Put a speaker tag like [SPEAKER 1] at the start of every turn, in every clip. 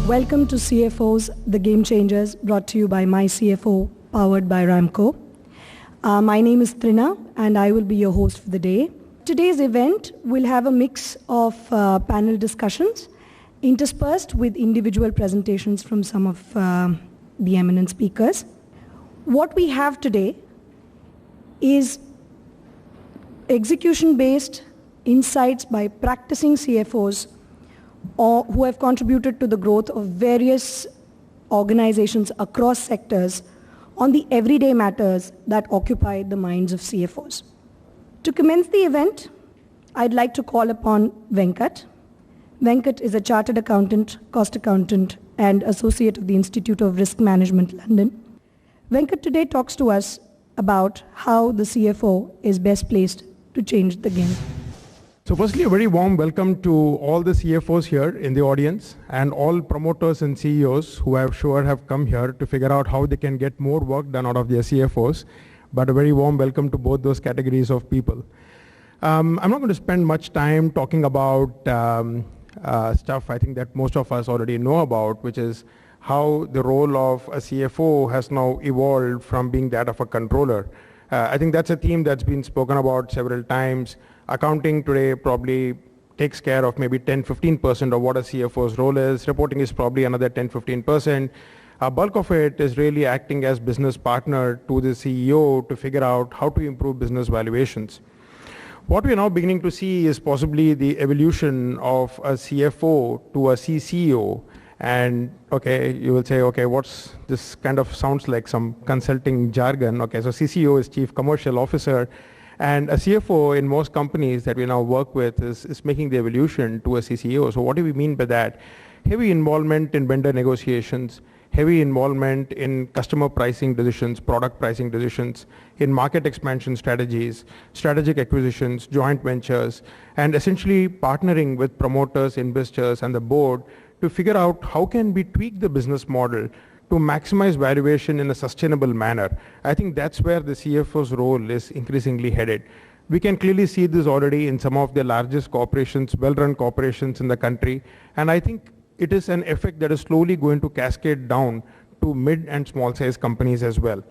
[SPEAKER 1] Welcome to CFOs, the Game Changers, brought to you by MyCFO, powered by Ramco. My name is Trina, and I will be your host for the day. Today's event will have a mix of panel discussions interspersed with individual presentations from some of the eminent speakers. What we have today is execution-based insights by practicing CFOs or who have contributed to the growth of various organizations across sectors on the everyday matters that occupy the minds of CFOs. To commence the event, I'd like to call upon Venkat. Venkat is a chartered accountant, cost accountant, and associate of the Institute of Risk Management, London. Venkat today talks to us about how the CFO is best placed to change the game.
[SPEAKER 2] So firstly, a very warm welcome to all the CFOs here in the audience and all promoters and CEOs who have come here to figure out how they can get more work done out of their CFOs. But a very warm welcome to both those categories of people. I'm not going to spend much time talking about stuff I think that most of us already know about, which is how the role of a CFO has now evolved from being that of a controller. I think that's a theme that's been spoken about several times. Accounting today probably takes care of maybe 10-15% of what a CFO's role is. Reporting is probably another 10-15%. A bulk of it is really acting as business partner to the CEO to figure out how to improve business valuations. What we are now beginning to see is possibly the evolution of a CFO to a CCO. And okay, you will say, okay, what's this kind of sounds like some consulting jargon. Okay, so CCO is Chief Commercial Officer. And a CFO in most companies that we now work with is making the evolution to a CCO. So what do we mean by that? Heavy involvement in vendor negotiations, heavy involvement in customer pricing decisions, product pricing decisions, in market expansion strategies, strategic acquisitions, joint ventures, and essentially partnering with promoters, investors, and the board to figure out how can we tweak the business model to maximize valuation in a sustainable manner. I think that's where the CFO's role is increasingly headed. We can clearly see this already in some of the largest corporations, well-run corporations in the country, and I think it is an effect that is slowly going to cascade down to mid and small size companies as well.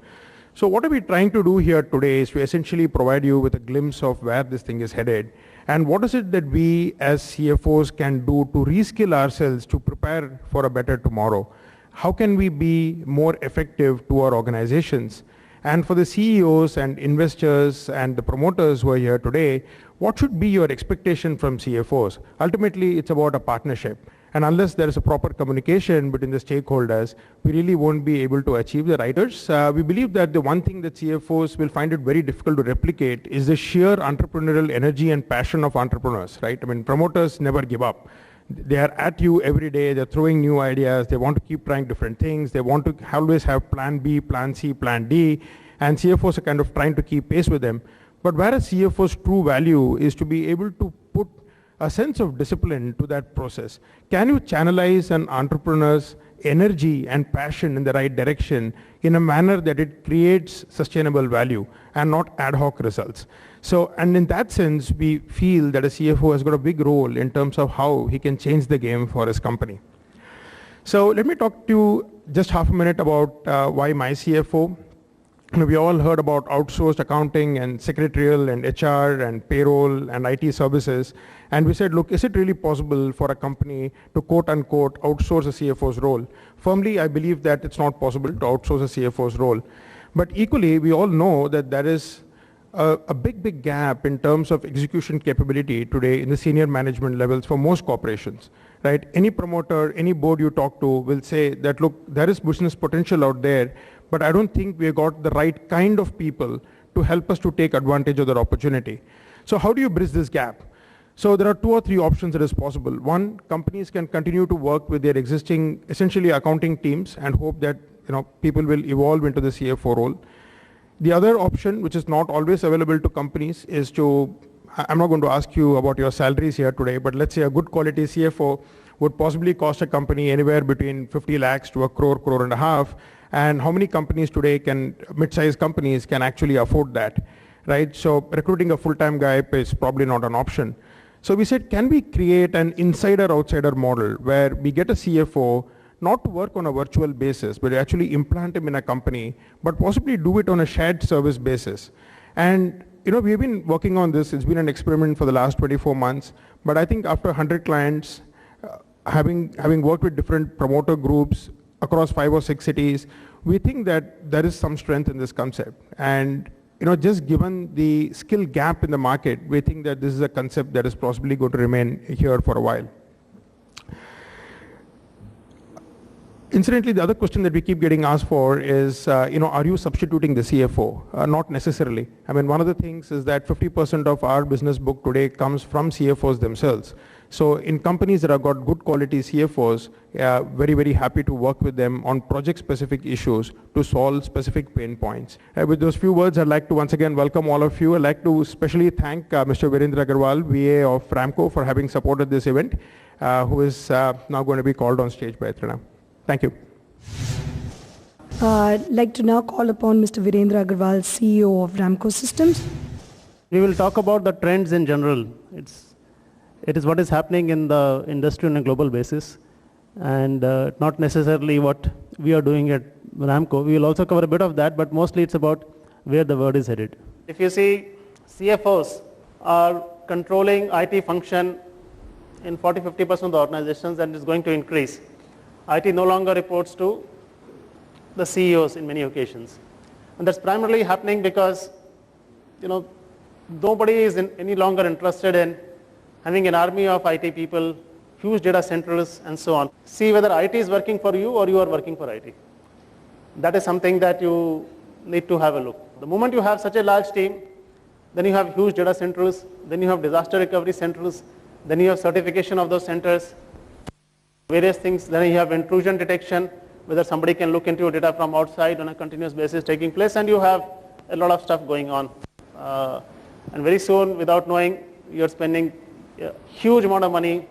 [SPEAKER 2] So what are we trying to do here today is to essentially provide you with a glimpse of where this thing is headed and what is it that we as CFOs can do to reskill ourselves to prepare for a better tomorrow. How can we be more effective to our organizations? And for the CEOs and investors and the promoters who are here today, what should be your expectation from CFOs? Ultimately, it's about a partnership. And unless there is a proper communication between the stakeholders, we really won't be able to achieve the righters. We believe that the one thing that CFOs will find it very difficult to replicate is the sheer entrepreneurial energy and passion of entrepreneurs, right? I mean, promoters never give up. They are at you every day, they're throwing new ideas, they want to keep trying different things, they want to always have plan B, plan C, plan D, and CFOs are kind of trying to keep pace with them. But where a CFO's true value is to be able to put a sense of discipline to that process. Can you channelize an entrepreneur's energy and passion in the right direction in a manner that it creates sustainable value and not ad hoc results? So, and in that sense, we feel that a CFO has got a big role in terms of how he can change the game for his company. So let me talk to you just half a minute about why MyCFO. We all heard about outsourced accounting and secretarial and HR and payroll and IT services. And we said, look, is it really possible for a company to quote unquote outsource a CFO's role? Firmly, I believe that it's not possible to outsource a CFO's role. But equally, we all know that there is a big gap in terms of execution capability today in the senior management levels for most corporations, right? Any promoter, any board you talk to will say that, look, there is business potential out there, but I don't think we got the right kind of people to help us to take advantage of that opportunity. So how do you bridge this gap? So there are 2 or 3 options that is possible. One, companies can continue to work with their existing, essentially accounting teams and hope that people will evolve into the CFO role. The other option, which is not always available to companies, is to, I'm not going to ask you about your salaries here today, but let's say a good quality CFO would possibly cost a company anywhere between 50 lakhs to a crore and a half. And how many companies today mid-sized companies can actually afford that, right? So recruiting a full-time guy is probably not an option. So we said, can we create an insider-outsider model where we get a CFO not to work on a virtual basis, but actually implant them in a company, but possibly do it on a shared service basis. And we've been working on this. It's been an experiment for the last 24 months, but I think after 100 clients, having worked with different promoter groups across 5 or 6 cities, we think that there is some strength in this concept. And just given the skill gap in the market, we think that this is a concept that is possibly going to remain here for a while. Incidentally, the other question that we keep getting asked for is, are you substituting the CFO? Not necessarily. I mean, one of the things is that 50% of our business book today comes from CFOs themselves. So in companies that have got good quality CFOs, very, very happy to work with them on project-specific issues to solve specific pain points. With those few words, I'd like to once again welcome all of you. I'd like to especially thank Mr. Virendra Agarwal, VA of Ramco, for having supported this event, who is now going to be called on stage by Trina. Thank you.
[SPEAKER 1] I'd like to now call upon Mr. Virendra Agarwal, CEO of Ramco Systems.
[SPEAKER 3] We will talk about the trends in general. It is what is happening in the industry on a global basis, and not necessarily what we are doing at Ramco. We will also cover a bit of that, but mostly it's about where the world is headed. If you see, CFOs are controlling IT function in 40-50% of the organizations, and it's going to increase. IT no longer reports to the CEOs in many occasions. And that's primarily happening because, nobody is any longer interested in having an army of IT people, huge data centers, and so on. See whether IT is working for you or you are working for IT. That is something that you need to have a look. The moment you have such a large team, then you have huge data centers, then you have disaster recovery centers, then you have certification of those centers, various things, then you have intrusion detection, whether somebody can look into your data from outside on a continuous basis taking place, and you have a lot of stuff going on. And very soon, without knowing, you're spending a huge amount of money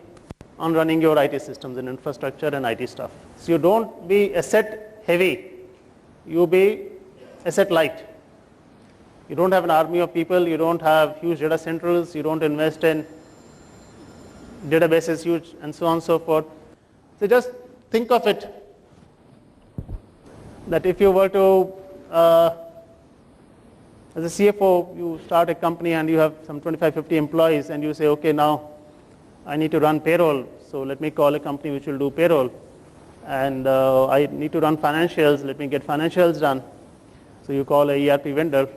[SPEAKER 3] on running your IT systems and infrastructure and IT stuff. So you don't be asset heavy, you be asset light. You don't have an army of people, you don't have huge data centers, you don't invest in databases huge, and so on and so forth. So just think of it that if you were to, as a CFO, you start a company and you have some 25-50 employees, and you say, okay, now I need to run payroll, so let me call a company which will do payroll. And I need to run financials, let me get financials done. So you call a ERP vendor,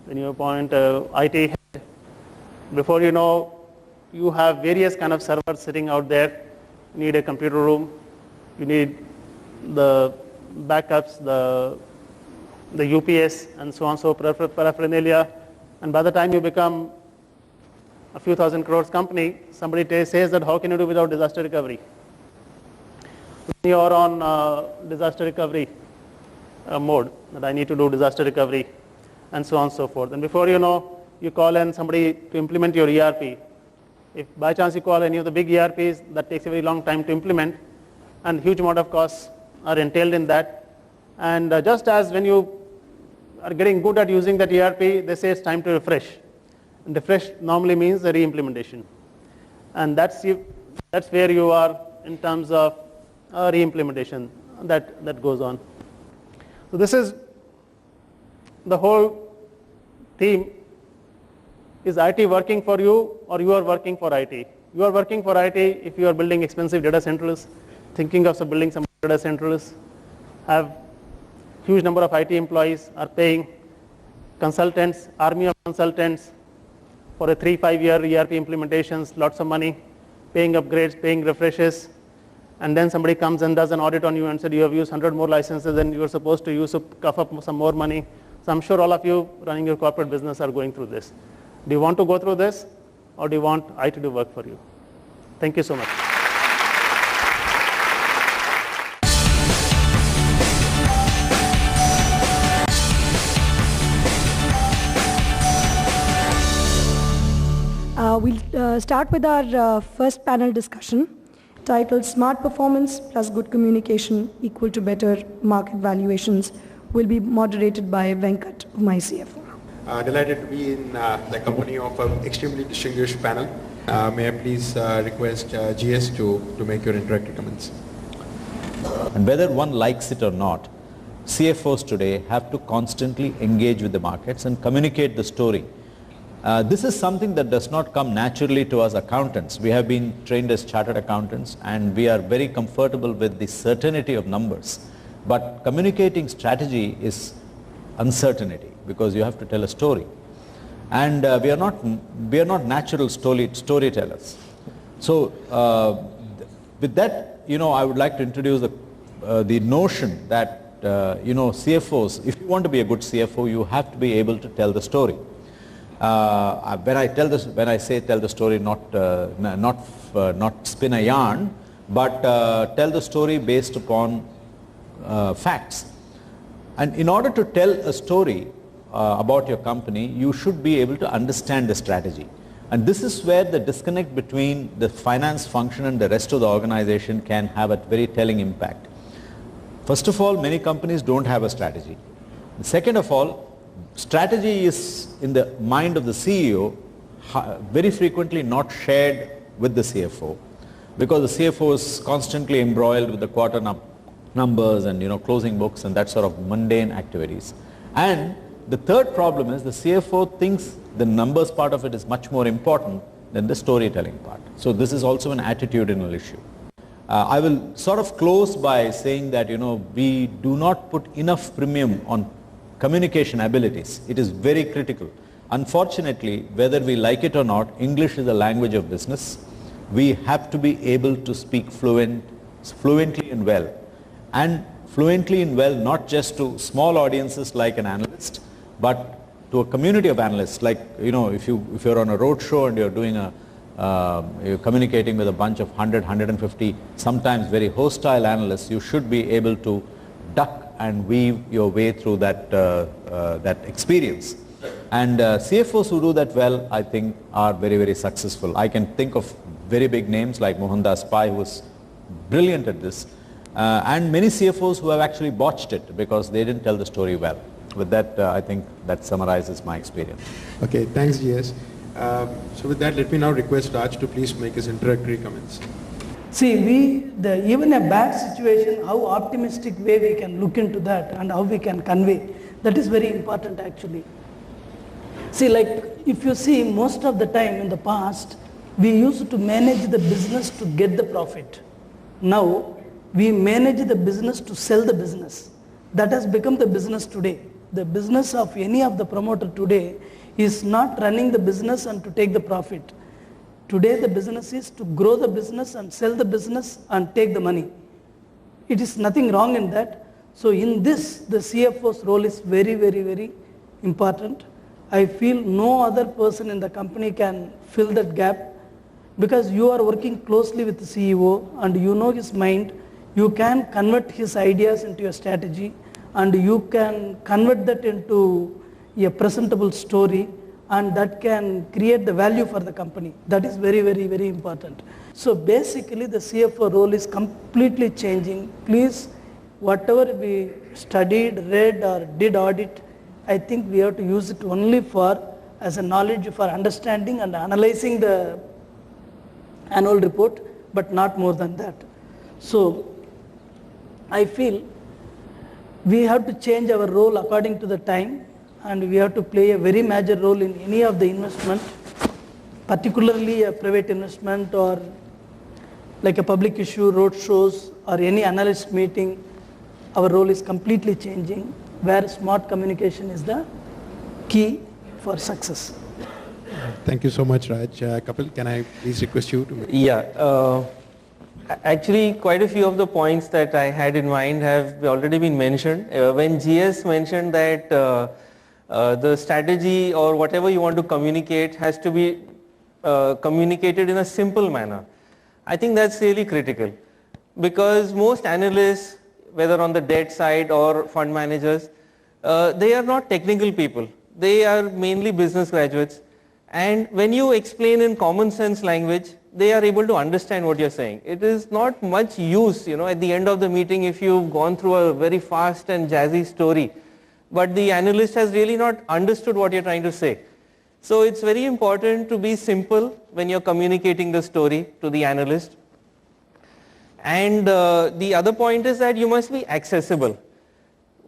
[SPEAKER 3] then you appoint a IT head. Before you know, you have various kind of servers sitting out there. You need a computer room, you need the backups, the UPS, and so on, so paraphernalia. And by the time you become a few thousand crores company, somebody says that how can you do without disaster recovery? When you're on disaster recovery mode, that I need to do disaster recovery, and so on and so forth. And before you know, you call in somebody to implement your ERP. If by chance you call any of the big ERPs, that takes a very long time to implement, and huge amount of costs are entailed in that. And just as when you are getting good at using that ERP, they say it's time to refresh. And refresh normally means a re-implementation. And that's where you are in terms of re-implementation that goes on. So this is the whole theme. Is IT working for you or you are working for IT? You are working for IT if you are building expensive data centers, thinking of building some data centers, have huge number of IT employees, are paying consultants, army of consultants for a 3-5 year ERP implementations, lots of money, paying upgrades, paying refreshes, and then somebody comes and does an audit on you and said you have used 100 more licenses than you were supposed to use, so cough up some more money. So I'm sure all of you running your corporate business are going through this. Do you want to go through this, or do you want IT to do work for you? Thank you so much.
[SPEAKER 1] We'll start with our first panel discussion titled Smart Performance plus Good Communication equal to Better Market Valuations, will be moderated by Venkat of MyCFO.
[SPEAKER 2] Delighted to be in the company of an extremely distinguished panel. May I please request GS to make your introductory comments.
[SPEAKER 4] And whether one likes it or not, CFOs today have to constantly engage with the markets and communicate the story. This is something that does not come naturally to us accountants. We have been trained as chartered accountants and we are very comfortable with the certainty of numbers. But communicating strategy is uncertainty because you have to tell a story. And we are not natural storytellers. So with that, I would like to introduce the notion that CFOs, if you want to be a good CFO, you have to be able to tell the story. When I say tell the story, not spin a yarn, but tell the story based upon facts. And in order to tell a story about your company, you should be able to understand the strategy. And this is where the disconnect between the finance function and the rest of the organization can have a very telling impact. First of all, many companies don't have a strategy. Second of all, strategy is in the mind of the CEO very frequently not shared with the CFO because the CFO is constantly embroiled with the quarter numbers and closing books and that sort of mundane activities. And the third problem is the CFO thinks the numbers part of it is much more important than the storytelling part. So this is also an attitudinal issue. I will sort of close by saying that we do not put enough premium on communication abilities. It is very critical. Unfortunately, whether we like it or not, English is a language of business. We have to be able to speak fluently and well. And fluently and well not just to small audiences like an analyst, but to a community of analysts. Like, if you're on a road show and you're doing you're communicating with a bunch of 100, 150, sometimes very hostile analysts, you should be able to duck and weave your way through that experience. And CFOs who do that well, I think, are very, very successful. I can think of very big names like Mohandas Pai, who was brilliant at this, and many CFOs who have actually botched it because they didn't tell the story well. With that, I think that summarizes my experience.
[SPEAKER 2] Okay, thanks, GS. So with that, let me now request Raj to please make his introductory comments.
[SPEAKER 5] See, even a bad situation, how optimistic way we can look into that and how we can convey, that is very important actually. See, like if you see most of the time in the past, we used to manage the business to get the profit. Now, we manage the business to sell the business. That has become the business today. The business of any of the promoter today is not running the business and to take the profit. Today the business is to grow the business and sell the business and take the money. It is nothing wrong in that. So in this, the CFO's role is very, very, very important. I feel no other person in the company can fill that gap because you are working closely with the CEO and you know his mind. You can convert his ideas into your strategy and you can convert that into a presentable story, and that can create the value for the company. That is very, very, very important. So basically the CFO role is completely changing. Please, whatever we studied, read or did audit, I think we have to use it only as a knowledge for understanding and analyzing the annual report, but not more than that. So I feel we have to change our role according to the time, and we have to play a very major role in any of the investment, particularly a private investment or like a public issue, road shows or any analyst meeting. Our role is completely changing, where smart communication is the key for success.
[SPEAKER 2] Thank you so much, Raj. Kapil, can I please request you to...
[SPEAKER 6] Yeah. Actually, quite a few of the points that I had in mind have already been mentioned. When GS mentioned that the strategy or whatever you want to communicate has to be communicated in a simple manner, I think that's really critical, because most analysts, whether on the debt side or fund managers, they are not technical people. They are mainly business graduates, and when you explain in common sense language, they are able to understand what you're saying. It is not much use, at the end of the meeting if you've gone through a very fast and jazzy story, but the analyst has really not understood what you're trying to say. So it's very important to be simple when you're communicating the story to the analyst. And the other point is that you must be accessible.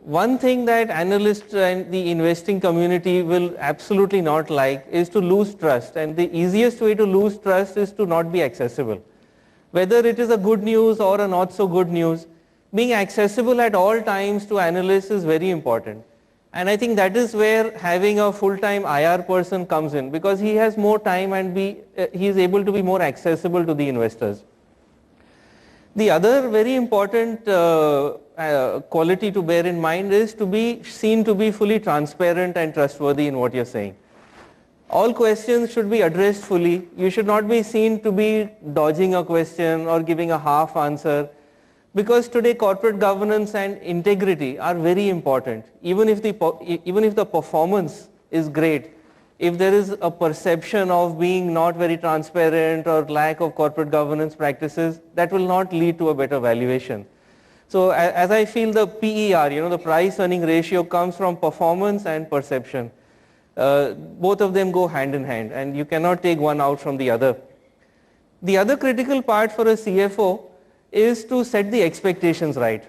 [SPEAKER 6] One thing that analysts and the investing community will absolutely not like is to lose trust, and the easiest way to lose trust is to not be accessible. Whether it is a good news or a not so good news, being accessible at all times to analysts is very important. And I think that is where having a full-time IR person comes in, because he has more time and he is able to be more accessible to the investors. The other very important quality to bear in mind is to be seen to be fully transparent and trustworthy in what you're saying. All questions should be addressed fully. You should not be seen to be dodging a question or giving a half answer, because today corporate governance and integrity are very important. Even if the performance is great, if there is a perception of being not very transparent or lack of corporate governance practices, that will not lead to a better valuation. So as I feel, the PER, the price earning ratio, comes from performance and perception. Both of them go hand in hand, and you cannot take one out from the other. The other critical part for a CFO is to set the expectations right,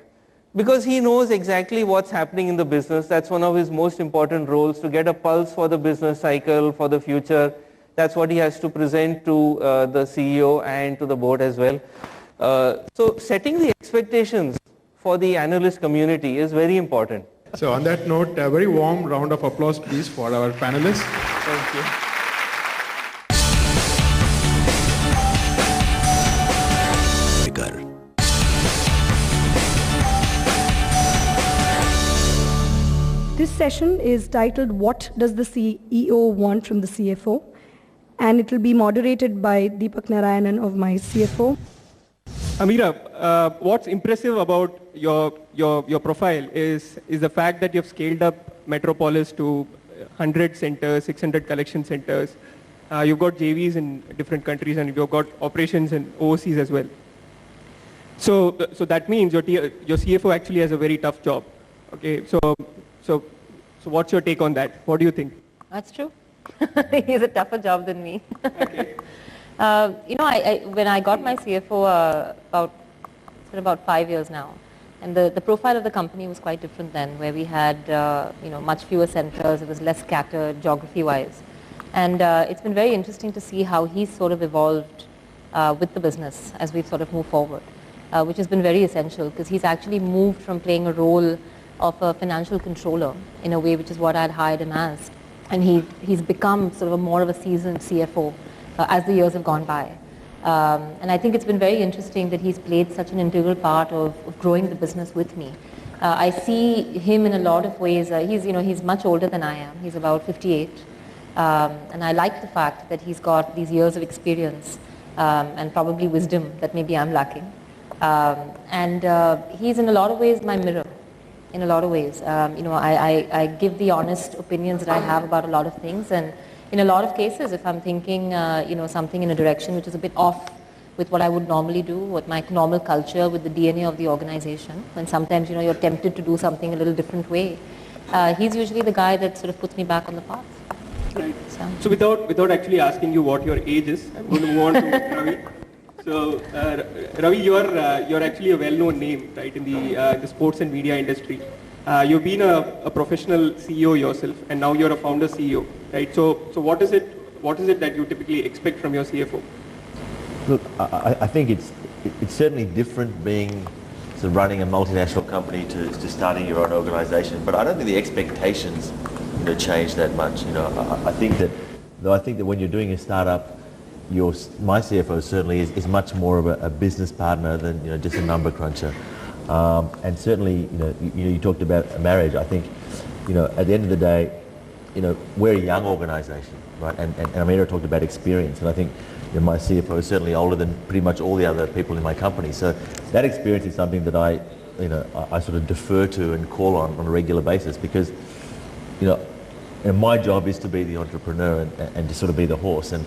[SPEAKER 6] because he knows exactly what's happening in the business. That's one of his most important roles, to get a pulse for the business cycle, for the future. That's what he has to present to the CEO and to the board as well. So setting the expectations for the analyst community is very important.
[SPEAKER 2] So on that note, a very warm round of applause please for our panelists.
[SPEAKER 6] Thank you.
[SPEAKER 1] This session is titled What Does the CEO Want from the CFO? And it will be moderated by Deepak Narayanan of MyCFO.
[SPEAKER 7] Amira, what's impressive about your profile is the fact that you've scaled up Metropolis to 100 centers, 600 collection centers. You've got JVs in different countries, and you've got operations in overseas as well. So that means your CFO actually has a very tough job. Okay, so what's your take on that? What do you think?
[SPEAKER 8] That's true. He has a tougher job than me.
[SPEAKER 7] Okay.
[SPEAKER 8] When I got my CFO about 5 years now, and the profile of the company was quite different then, where we had much fewer centers. It was less scattered geography-wise, and it's been very interesting to see how he's sort of evolved with the business as we've sort of moved forward, which has been very essential, because he's actually moved from playing a role of a financial controller in a way, which is what I'd hired him as, and he's become sort of more of a seasoned CFO as the years have gone by. And I think it's been very interesting that he's played such an integral part of growing the business with me. I see him in a lot of ways. He's much older than I am. He's about 58. And I like the fact that he's got these years of experience and probably wisdom that maybe I'm lacking. And he's in a lot of ways my mirror. In a lot of ways, I give the honest opinions that I have about a lot of things, and in a lot of cases, if I'm thinking, something in a direction which is a bit off with what I would normally do, with my normal culture, with the DNA of the organization, and sometimes, you're tempted to do something a little different way, he's usually the guy that sort of puts me back on the path.
[SPEAKER 7] Right. So without actually asking you what your age is, I'm going to move on to Ravi. So, Ravi, you're actually a well-known name, right, in the sports and media industry. You've been a professional CEO yourself, and now you're a founder CEO, right? So what is it that you typically expect from your CFO?
[SPEAKER 9] Look, I think it's certainly different being running a multinational company to starting your own organization, but I don't think the expectations change that much. I think that when you're doing a startup, my CFO certainly is much more of a business partner than just a number cruncher. And certainly, you talked about marriage. I think, at the end of the day, we're a young organisation, right? And Amira talked about experience, and I think my CFO is certainly older than pretty much all the other people in my company. So that experience is something that I sort of defer to and call on a regular basis, because, and my job is to be the entrepreneur and to sort of be the horse, and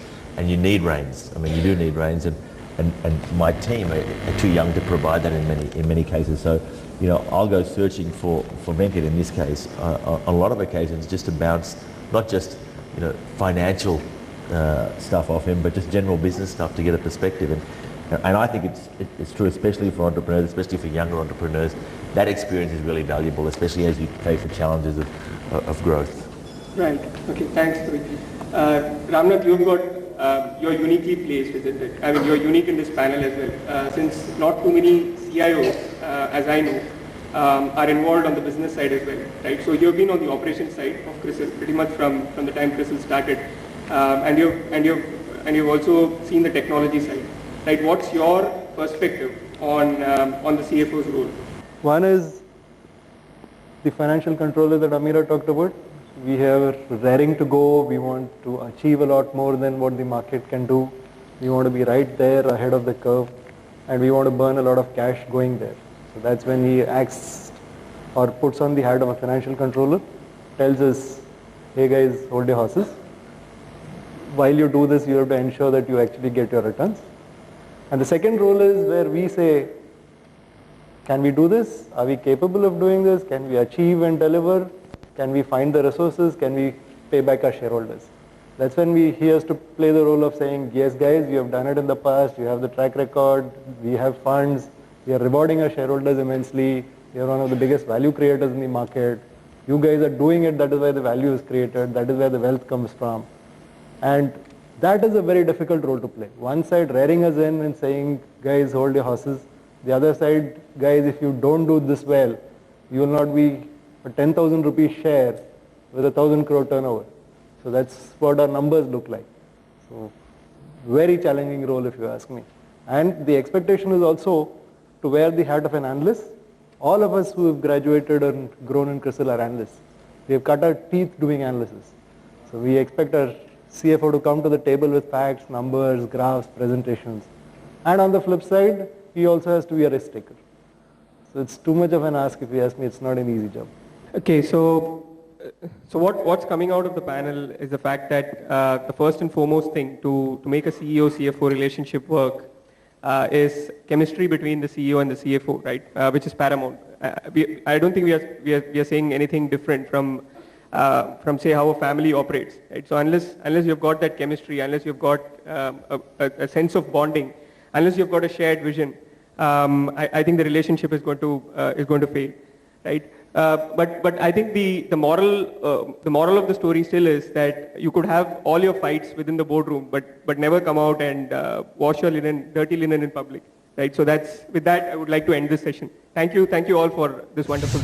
[SPEAKER 9] you need reins. I mean, you do need reins, and my team are too young to provide that in many cases. So, I'll go searching for Venkat in this case on a lot of occasions, just to bounce not just financial stuff off him, but just general business stuff to get a perspective. And I think it's true, especially for entrepreneurs, especially for younger entrepreneurs. That experience is really valuable, especially as you face the challenges of growth.
[SPEAKER 7] Right. Okay. Thanks, Rohit. Ramnath, you've got, you're uniquely placed, isn't it? I mean, you're unique in this panel as well, since not too many CIOs, as I know, are involved on the business side as well, right? So you've been on the operations side of CRISIL pretty much from the time CRISIL started, and you've also seen the technology side, right? What's your perspective on the CFO's role?
[SPEAKER 10] One is the financial controller that Amira talked about. We are raring to go. We want to achieve a lot more than what the market can do. We want to be right there ahead of the curve, and we want to burn a lot of cash going there. So that's when he acts or puts on the hat of a financial controller, tells us, hey guys, hold your horses. While you do this, you have to ensure that you actually get your returns. And the second role is where we say, can we do this? Are we capable of doing this? Can we achieve and deliver? Can we find the resources? Can we pay back our shareholders? That's when he has to play the role of saying, yes guys, you have done it in the past, you have the track record, we have funds, we are rewarding our shareholders immensely, we are one of the biggest value creators in the market, you guys are doing it, that is why the value is created, that is where the wealth comes from. And that is a very difficult role to play. One side rearing us in and saying, guys, hold your horses. The other side, guys, if you don't do this well, you will not be a 10,000 rupee share with 1,000 crore turnover. So that's what our numbers look like. So very challenging role if you ask me. And the expectation is also to wear the hat of an analyst. All of us who have graduated and grown in CRISIL are analysts. We have cut our teeth doing analysis. So we expect our CFO to come to the table with facts, numbers, graphs, presentations. And on the flip side, he also has to be a risk taker. So it's too much of an ask if you ask me. It's not an easy job.
[SPEAKER 7] Okay, so what's coming out of the panel is the fact that the first and foremost thing to make a CEO-CFO relationship work is chemistry between the CEO and the CFO, right? Which is paramount. I don't think we are saying anything different from say how a family operates, right? So unless you've got that chemistry, unless you've got a sense of bonding, unless you've got a shared vision, I think the relationship is going to fail, right? But I think the moral of the story still is that you could have all your fights within the boardroom, but never come out and wash your dirty linen in public, right? So with that I would like to end this session. Thank you all for this wonderful.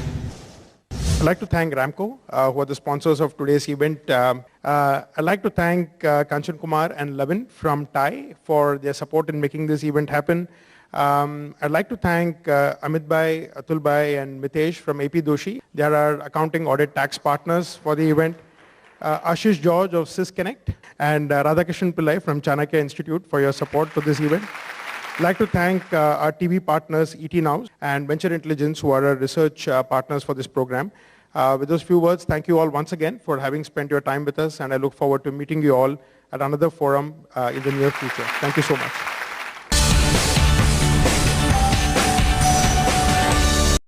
[SPEAKER 2] I'd like to thank Ramco, who are the sponsors of today's event. I'd like to thank Kanchan Kumar and Lavin from TAI for their support in making this event happen. I'd like to thank Amit Bhai, Atul Bhai and Mitesh from AP Doshi. They are our accounting audit tax partners for the event. Ashish George of SysConnect and Radhakishan Pillai from Chanakya Institute for your support to this event. I'd like to thank our TV partners ET Now and Venture Intelligence, who are our research partners for this program. With those few words, thank you all once again for having spent your time with us, and I look forward to meeting you all at another forum in the near future. Thank you so much.